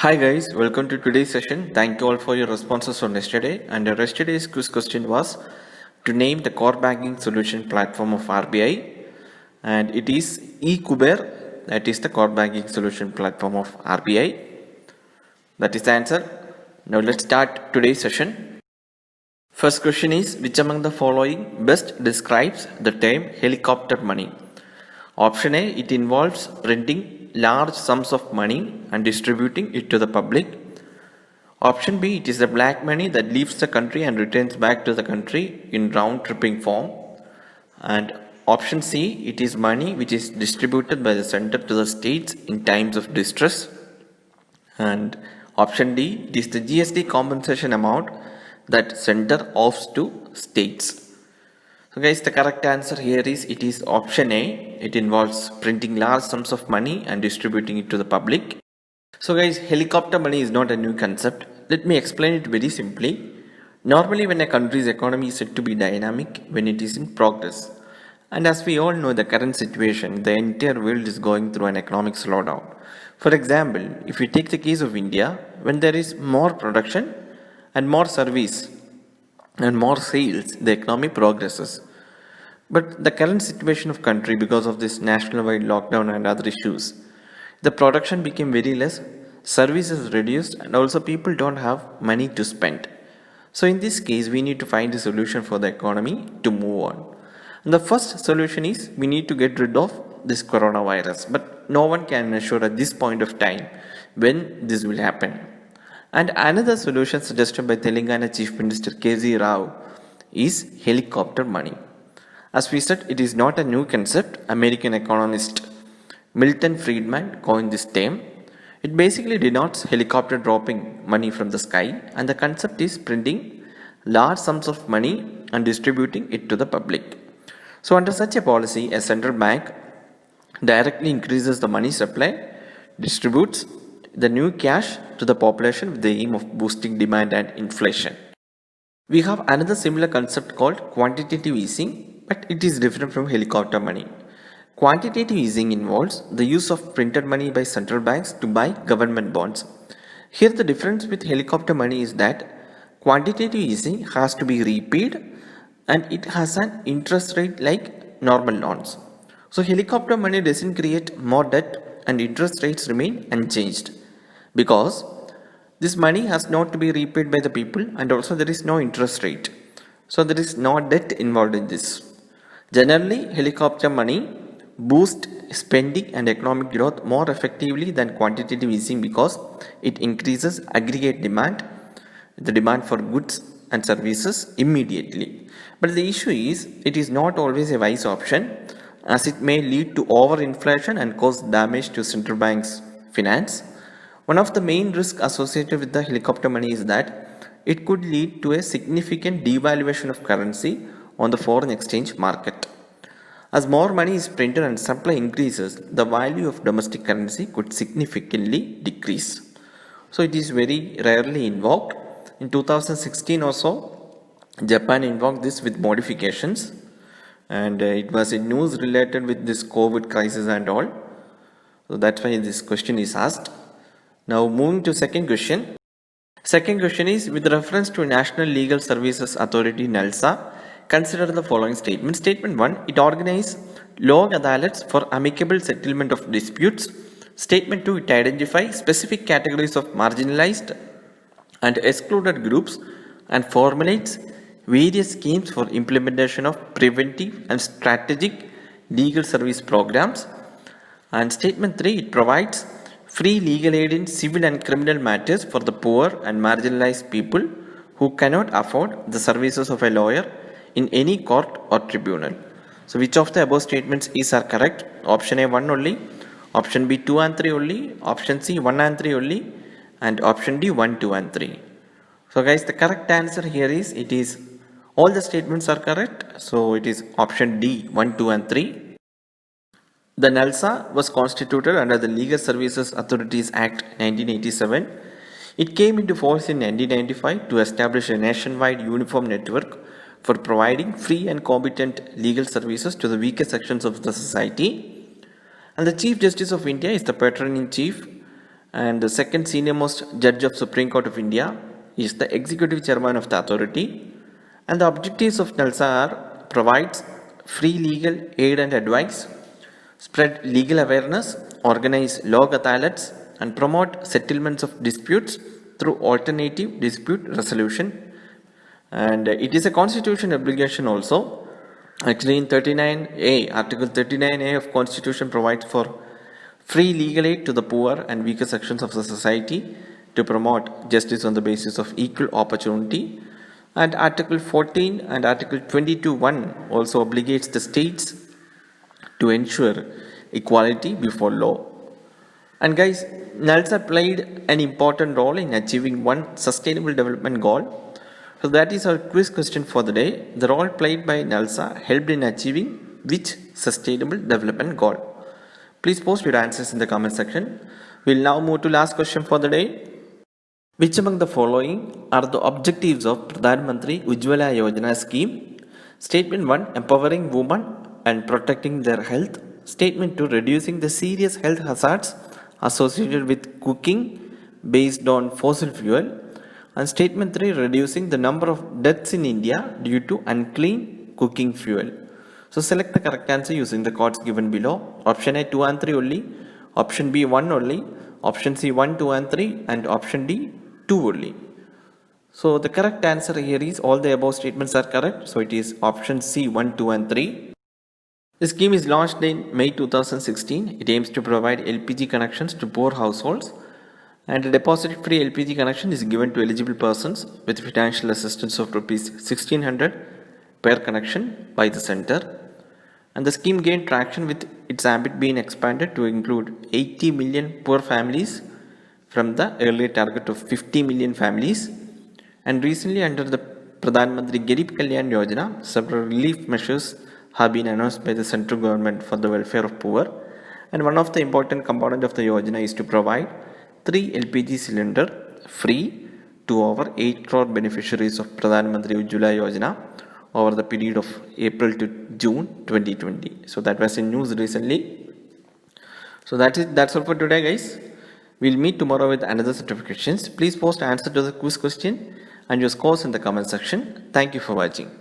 Hi guys, welcome to today's session. Thank you all for your responses on yesterday. And yesterday's quiz question was to name the core banking solution platform of RBI, and it is eKuber. That is the core banking solution platform of RBI. That is the answer. Now let's start today's session. First question is, which among the following best describes the term helicopter money? Option A, it involves printing large sums of money and distributing it to the public. Option B, it is the black money that leaves the country and returns back to the country in round tripping form. And option C, it is money which is distributed by the center to the states in times of distress. And option D, it is the GST compensation amount that center offers to states. So guys, the correct answer here is it is option A. It involves printing large sums of money and distributing it to the public. So guys, helicopter money is not a new concept. Let me explain it very simply. Normally when a country's economy is said to be dynamic when it is in progress. And as we all know the current situation, the entire world is going through an economic slowdown. For example, if we take the case of India, when there is more production and more service and more sales, the economy progresses. But the current situation of country, because of this national-wide lockdown and other issues, the production became very less, services reduced, and also people don't have money to spend. So in this case, we need to find a solution for the economy to move on. And the first solution is we need to get rid of this coronavirus, but no one can assure at this point of time when this will happen. And another solution suggested by Telangana Chief Minister KZ Rao is helicopter money. As we said, it is not a new concept. American economist Milton Friedman coined this term. It basically denotes helicopter dropping money from the sky, and the concept is printing large sums of money and distributing it to the public. So under such a policy, a central bank directly increases the money supply, distributes the new cash to the population with the aim of boosting demand and inflation. We have another similar concept called quantitative easing, but it is different from helicopter money. Quantitative easing involves the use of printed money by central banks to buy government bonds. Here the difference with helicopter money is that quantitative easing has to be repaid and it has an interest rate like normal loans. So helicopter money doesn't create more debt and interest rates remain unchanged because this money has not to be repaid by the people and also there is no interest rate. So there is no debt involved in this. Generally, helicopter money boosts spending and economic growth more effectively than quantitative easing because it increases aggregate demand, the demand for goods and services immediately. But the issue is it is not always a wise option as it may lead to overinflation and cause damage to central bank's finance. One of the main risks associated with the helicopter money is that it could lead to a significant devaluation of currency on the foreign exchange market. As more money is printed and supply increases, the value of domestic currency could significantly decrease. So it is very rarely invoked. In 2016 or so, Japan invoked this with modifications, and it was a news related with this COVID crisis and all. So that's why this question is asked. Now moving to second question. Second question is with reference to National Legal Services Authority NALSA, consider the following statement. Statement 1, it organizes log adalats for amicable settlement of disputes. Statement 2, it identifies specific categories of marginalized and excluded groups and formulates various schemes for implementation of preventive and strategic legal service programs. And statement 3, it provides free legal aid in civil and criminal matters for the poor and marginalized people who cannot afford the services of a lawyer in any court or tribunal. So which of the above statements are correct? Option A 1 only, option B 2 and 3 only, option C 1 and 3 only, and option D 1, 2 and 3. So guys, the correct answer here is it is all the statements are correct. So it is option D 1, 2 and 3. The NALSA was constituted under the Legal Services Authorities Act 1987. It came into force in 1995 to establish a nationwide uniform network for providing free and competent legal services to the weaker sections of the society. And the Chief Justice of India is the patron in chief And the second senior most judge of Supreme Court of India is the executive chairman of the authority. And the objectives of NALSA are provides free legal aid and advice, spread legal awareness, organize log adalats, and promote settlements of disputes through alternative dispute resolution. And it is a constitution obligation also. Actually, in 39A, Article 39A of Constitution provides for free legal aid to the poor and weaker sections of the society to promote justice on the basis of equal opportunity. And Article 14 and Article 22(1) also obligates the states to ensure equality before law. And guys, NALSA played an important role in achieving one sustainable development goal. So that is our quiz question for the day. The role played by NALSA helped in achieving which sustainable development goal? Please post your answers in the comment section. We'll now move to last question for the day. Which among the following are the objectives of Pradhan Mantri Ujjwala Yojana scheme? Statement 1, empowering women and protecting their health. Statement 2, reducing the serious health hazards associated with cooking based on fossil fuel. And statement 3, reducing the number of deaths in India due to unclean cooking fuel. So select the correct answer using the codes given below. Option A 2 and 3 only, option B 1 only, option C 1, 2 and 3, and option D 2 only. So the correct answer here is all the above statements are correct. So it is option C 1, 2 and 3. The scheme is launched in May 2016. It aims to provide LPG connections to poor households, and a deposit-free LPG connection is given to eligible persons with financial assistance of Rs 1600 per connection by the center. And the scheme gained traction with its ambit being expanded to include 80 million poor families from the earlier target of 50 million families. And recently, under the Pradhan Mantri Garib Kalyan Yojana, several relief measures have been announced by the central government for the welfare of poor. And one of the important components of the Yojana is to provide 3 LPG cylinder free to over 8 crore beneficiaries of Pradhan Mantri Ujjwala Yojana over the period of April to June 2020. So that was in news recently. So that's all for today, guys. We'll meet tomorrow with another set of questions. Please post answer to the quiz question and your scores in the comment section. Thank you for watching.